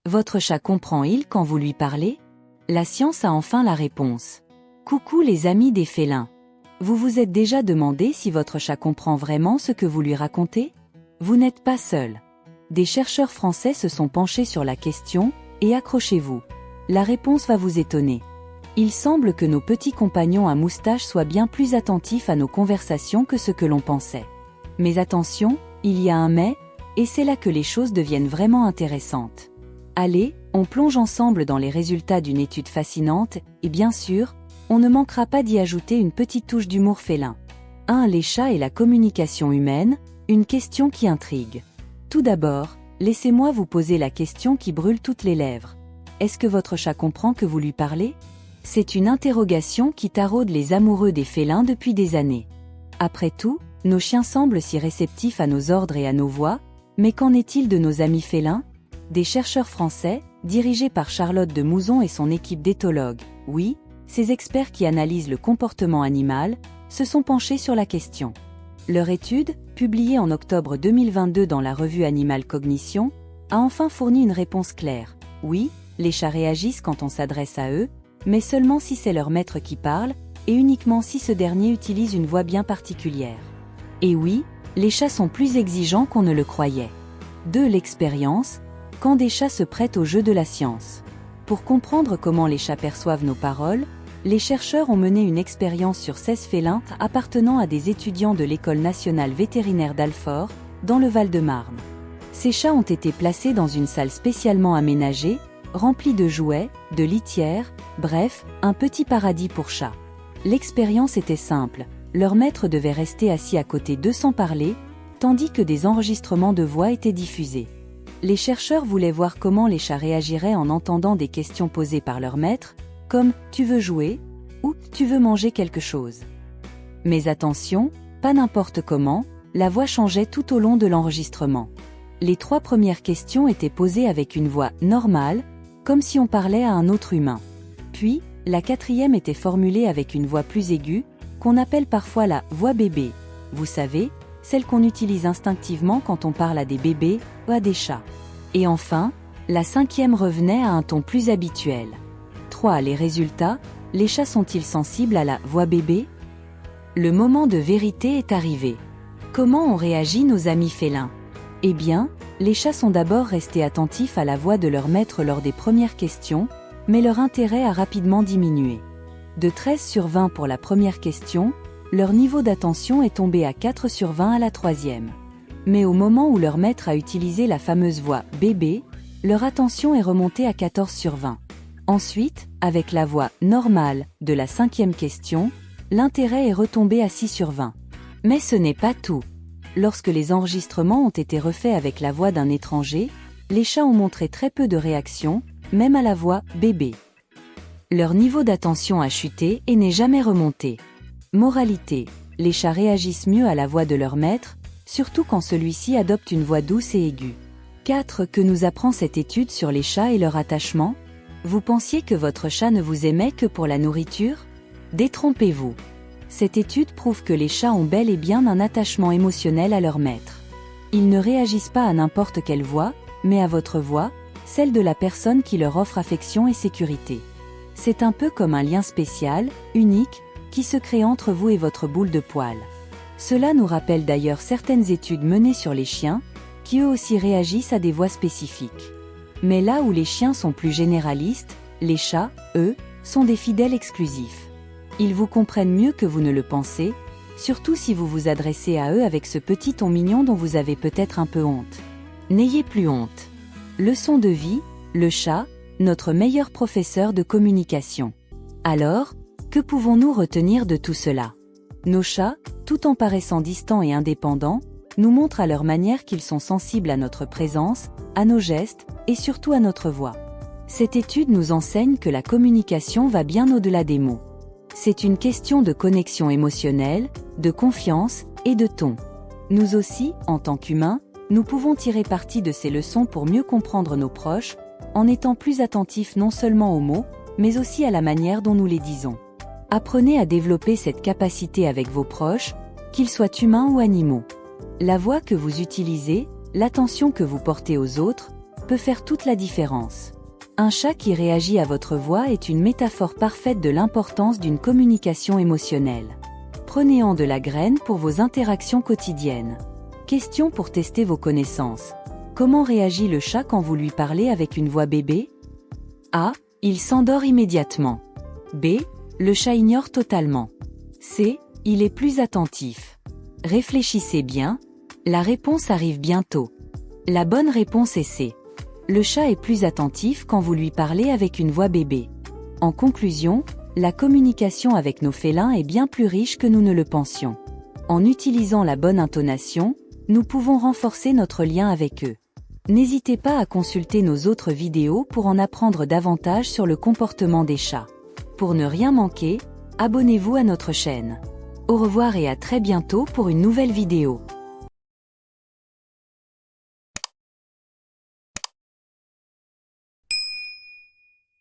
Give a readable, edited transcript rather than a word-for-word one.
Votre chat comprend-il quand vous lui parlez? La science a enfin la réponse. Coucou les amis des félins. Vous vous êtes déjà demandé si votre chat comprend vraiment ce que vous lui racontez? Vous n'êtes pas seul. Des chercheurs français se sont penchés sur la question, et accrochez-vous. La réponse va vous étonner. Il semble que nos petits compagnons à moustache soient bien plus attentifs à nos conversations que ce que l'on pensait. Mais attention, il y a un mais, et c'est là que les choses deviennent vraiment intéressantes. Allez, on plonge ensemble dans les résultats d'une étude fascinante, et bien sûr, on ne manquera pas d'y ajouter une petite touche d'humour félin. 1. Les chats et la communication humaine, une question qui intrigue. Tout d'abord, laissez-moi vous poser la question qui brûle toutes les lèvres. Est-ce que votre chat comprend que vous lui parlez? C'est une interrogation qui taraude les amoureux des félins depuis des années. Après tout, nos chiens semblent si réceptifs à nos ordres et à nos voix, mais qu'en est-il de nos amis félins? Des chercheurs français, dirigés par Charlotte de Mouzon et son équipe d'éthologues, oui, ces experts qui analysent le comportement animal, se sont penchés sur la question. Leur étude, publiée en octobre 2022 dans la revue Animal Cognition, a enfin fourni une réponse claire. Oui, les chats réagissent quand on s'adresse à eux, mais seulement si c'est leur maître qui parle, et uniquement si ce dernier utilise une voix bien particulière. Et oui, les chats sont plus exigeants qu'on ne le croyait. 2. L'expérience, quand des chats se prêtent au jeu de la science. Pour comprendre comment les chats perçoivent nos paroles, les chercheurs ont mené une expérience sur 16 félins appartenant à des étudiants de l'École nationale vétérinaire d'Alfort, dans le Val-de-Marne. Ces chats ont été placés dans une salle spécialement aménagée, remplie de jouets, de litières, bref, un petit paradis pour chats. L'expérience était simple, leur maître devait rester assis à côté d'eux sans parler, tandis que des enregistrements de voix étaient diffusés. Les chercheurs voulaient voir comment les chats réagiraient en entendant des questions posées par leur maître, comme « tu veux jouer ?» ou « tu veux manger quelque chose ?» Mais attention, pas n'importe comment, la voix changeait tout au long de l'enregistrement. Les 3 premières questions étaient posées avec une voix normale, comme si on parlait à un autre humain. Puis, la 4e était formulée avec une voix plus aiguë, qu'on appelle parfois la voix bébé. Vous savez, celle qu'on utilise instinctivement quand on parle à des bébés ou à des chats. Et enfin, la 5e revenait à un ton plus habituel. 3. Les résultats, les chats sont-ils sensibles à la voix bébé? Le moment de vérité est arrivé. Comment ont réagi nos amis félins? Eh bien, les chats sont d'abord restés attentifs à la voix de leur maître lors des premières questions, mais leur intérêt a rapidement diminué. De 13 sur 20 pour la première question, leur niveau d'attention est tombé à 4 sur 20 à la 3e. Mais au moment où leur maître a utilisé la fameuse voix « bébé », leur attention est remontée à 14 sur 20. Ensuite, avec la voix « normale » de la 5e question, l'intérêt est retombé à 6 sur 20. Mais ce n'est pas tout. Lorsque les enregistrements ont été refaits avec la voix d'un étranger, les chats ont montré très peu de réaction, même à la voix « bébé ». Leur niveau d'attention a chuté et n'est jamais remonté. Moralité, les chats réagissent mieux à la voix de leur maître, surtout quand celui-ci adopte une voix douce et aiguë. 4. Que nous apprend cette étude sur les chats et leur attachement? Vous pensiez que votre chat ne vous aimait que pour la nourriture? Détrompez-vous. Cette étude prouve que les chats ont bel et bien un attachement émotionnel à leur maître. Ils ne réagissent pas à n'importe quelle voix, mais à votre voix, celle de la personne qui leur offre affection et sécurité. C'est un peu comme un lien spécial, unique, qui se crée entre vous et votre boule de poil. Cela nous rappelle d'ailleurs certaines études menées sur les chiens, qui eux aussi réagissent à des voix spécifiques. Mais là où les chiens sont plus généralistes, les chats, eux, sont des fidèles exclusifs. Ils vous comprennent mieux que vous ne le pensez, surtout si vous vous adressez à eux avec ce petit ton mignon dont vous avez peut-être un peu honte. N'ayez plus honte. Leçon de vie, le chat, notre meilleur professeur de communication. Alors, que pouvons-nous retenir de tout cela? Nos chats, tout en paraissant distants et indépendants, nous montrent à leur manière qu'ils sont sensibles à notre présence, à nos gestes, et surtout à notre voix. Cette étude nous enseigne que la communication va bien au-delà des mots. C'est une question de connexion émotionnelle, de confiance et de ton. Nous aussi, en tant qu'humains, nous pouvons tirer parti de ces leçons pour mieux comprendre nos proches, en étant plus attentifs non seulement aux mots, mais aussi à la manière dont nous les disons. Apprenez à développer cette capacité avec vos proches, qu'ils soient humains ou animaux. La voix que vous utilisez, l'attention que vous portez aux autres, peut faire toute la différence. Un chat qui réagit à votre voix est une métaphore parfaite de l'importance d'une communication émotionnelle. Prenez-en de la graine pour vos interactions quotidiennes. Question pour tester vos connaissances. Comment réagit le chat quand vous lui parlez avec une voix bébé? A. Il s'endort immédiatement. B. Le chat ignore totalement. C. Il est plus attentif. Réfléchissez bien. La réponse arrive bientôt. La bonne réponse est C. Le chat est plus attentif quand vous lui parlez avec une voix bébé. En conclusion, la communication avec nos félins est bien plus riche que nous ne le pensions. En utilisant la bonne intonation, nous pouvons renforcer notre lien avec eux. N'hésitez pas à consulter nos autres vidéos pour en apprendre davantage sur le comportement des chats. Pour ne rien manquer, abonnez-vous à notre chaîne. Au revoir et à très bientôt pour une nouvelle vidéo.